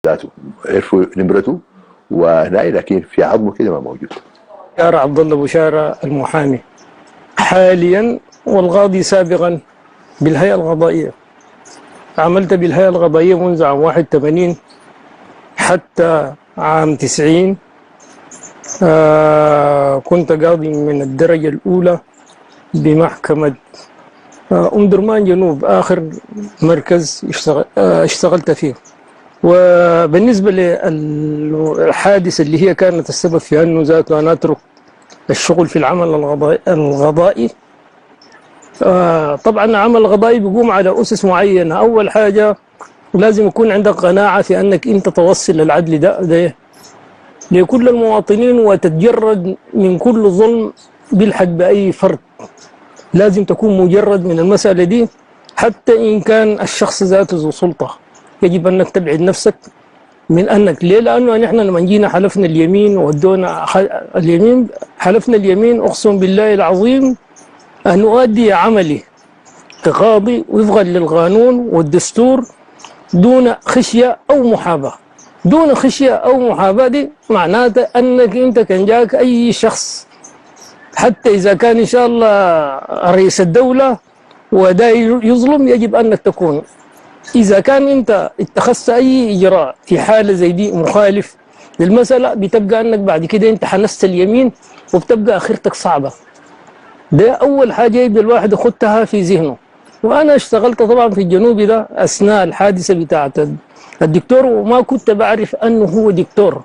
ذاته عرفوا نمرته وهناي، لكن في عظمه كده ما موجود. شارع عبد الله بشارة المحامي حاليا والقاضي سابقا بالهيئة القضائية. عملت بالهيئة القضائية منذ عام 81 حتى عام 90. كنت قاضي من الدرجة الأولى بمحكمة أم درمان جنوب، آخر مركز اشتغلت فيه. وبالنسبة للحادثة اللي هي كانت السبب في أنه ذاته أنا أترك الشغل في العمل القضائي، طبعا العمل القضائي بيقوم على أسس معينة. أول حاجة لازم يكون عندك قناعة في أنك أنت توصل العدل ده لكل المواطنين وتتجرد من كل ظلم بيلحق بأي فرد. لازم تكون مجرد من المسألة دي، حتى إن كان الشخص ذاته ذو سلطة يجب أنك تبعد نفسك من أنك ليه؟ لأنه نحن لما جينا حلفنا اليمين ودونا اليمين، حلفنا اليمين أقسم بالله العظيم أن أؤدي عملي كقاضي وفقا للقانون والدستور دون خشية أو محاباة. دون خشية أو محاباة دي معناته أنك أنت كان جاك أي شخص، حتى إذا كان إن شاء الله رئيس الدولة ودا يظلم، يجب أنك تكون إذا كان أنت اتخذت أي إجراء في حالة زي دي مخالف للمسألة، بتبقى أنك بعد كده أنت حنست اليمين وبتبقى آخرتك صعبة. ده أول حاجة يبدأ الواحد يخدها في ذهنه. وأنا اشتغلت طبعا في الجنوب ده أثناء الحادثة بتاعت الدكتور، وما كنت بعرف أنه هو دكتور،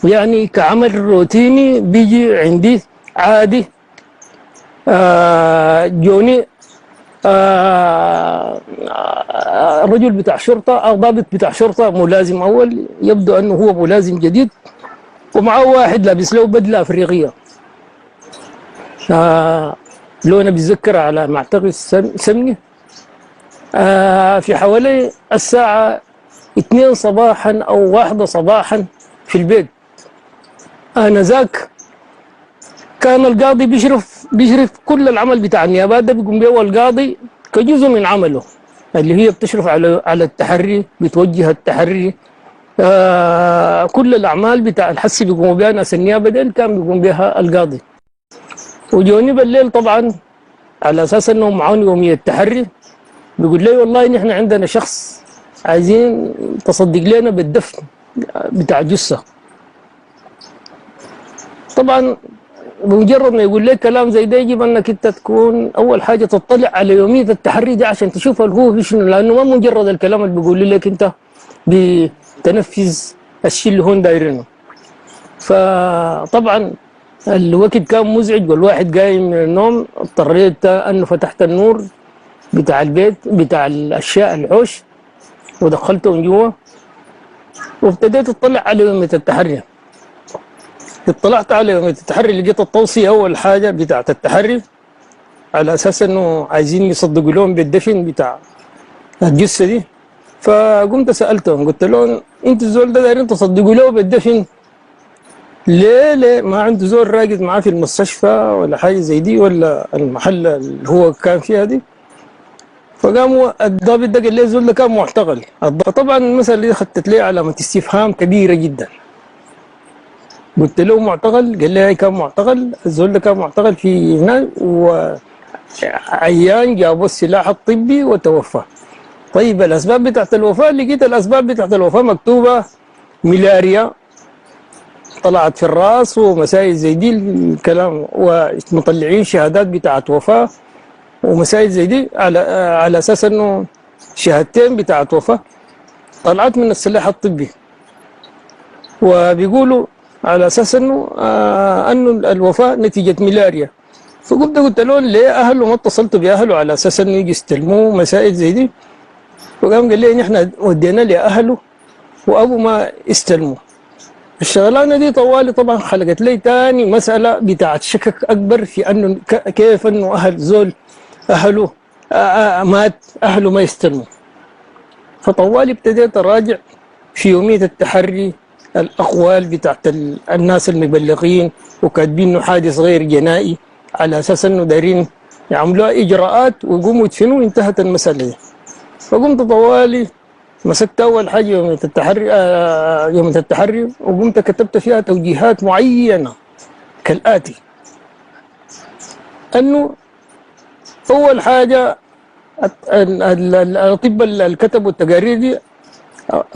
يعني كعمل روتيني بيجي عندي عادي. جوني رجل بتاع شرطة أو ضابط بتاع شرطة ملازم أول، يبدو أنه هو ملازم جديد، ومعه واحد لابس له بدلة أفريقية لونه بيتذكر على ما أعتقد سمني. في حوالي الساعة 2 صباحا أو 1 صباحا في البيت. آنذاك كان القاضي بيشرف كل العمل بتاع النيابات ده بيقوم به القاضي كجزء من عمله، اللي هي بتشرف على التحري، بتوجه التحري، كل الأعمال بتاع الحس بيقوموا بها ناس النيابة دي كان بيقوم بها القاضي. وجوني بالليل طبعا على أساس أنهم معاهم يومية التحري، بيقول لي والله نحن عندنا شخص عايزين تصدق لنا بالدفن بتاع جثة. طبعا بمجرد ما يقول لك كلام زي ده يجب انك انت تكون اول حاجه تطلع على يوميه التحري دي عشان تشوف هو في شنو، لانه ما مجرد الكلام اللي بيقول لك انت بتنفذ الشيء اللي هون دايرينه. فطبعا الوقت كان مزعج والواحد قايم من النوم، اضطريت انه فتحت النور بتاع البيت بتاع الاشياء الحوش ودخلتهم جوا وابتديت اطلع على يوميه التحري. اطلعت على يومية التحري، لقيت التوصية أول حاجة بتاعت التحري على أساس أنه عايزين يصدقوا لهم بالدفن بتاع الجثة دي. فقمت سألتهم قلت لهم أنتوا الزول ده دايرين تصدقوا له بالدفن ليه ما عنده زول راقد معاه في المستشفى ولا حاجة زي دي ولا المحل اللي هو كان فيها دي؟ فقاموا الضابط ده قال لي الزول ده كان معتقل. طبعا المسألة دي خدت لي علامة استفهام كبيرة جدا. قلت له معتقل؟ قال لي كان معتقل، الزول ده كان معتقل في هنا وعيان جابوا السلاح الطبي وتوفى. طيب الأسباب بتاعت الوفاة، لقيت الأسباب بتاعت الوفاة مكتوبة ملاريا طلعت في الراس ومسائل زي دي الكلام، ومطلعين شهادات بتاعت وفاة ومسائل زي دي على أساس أنه شهادتين بتاعت وفاة طلعت من السلاح الطبي، وبيقولوا على اساس انه الوفاه نتيجه ملاريا. فقلت لهم ليه اهله ما اتصلتوا باهله على اساس انه يجي يستلموه مسائل زي دي؟ فقام قال لي نحن ودينا لاهله وابو ما استلموا. الشغلانه دي طوالي طبعا خلقت لي ثاني مساله بتاعت شكك اكبر في انه كيف انه اهل زول اهله مات اهله ما يستلموا. فطوالي ابتديت اراجع في يوميه التحري الأقوال بتاعت الناس المبلغين وكاتبين إنه حادث غير جنائي على أساس إنه دايرين يعملوها إجراءات ويقوموا يدفنوا وانتهت المسألة دي. فقمت طوالي مسكت أول حاجة يوم التحري وقمت كتبت فيها توجيهات معينة كالآتي: أنه أول حاجة الأطباء اللي كتبوا التقارير دي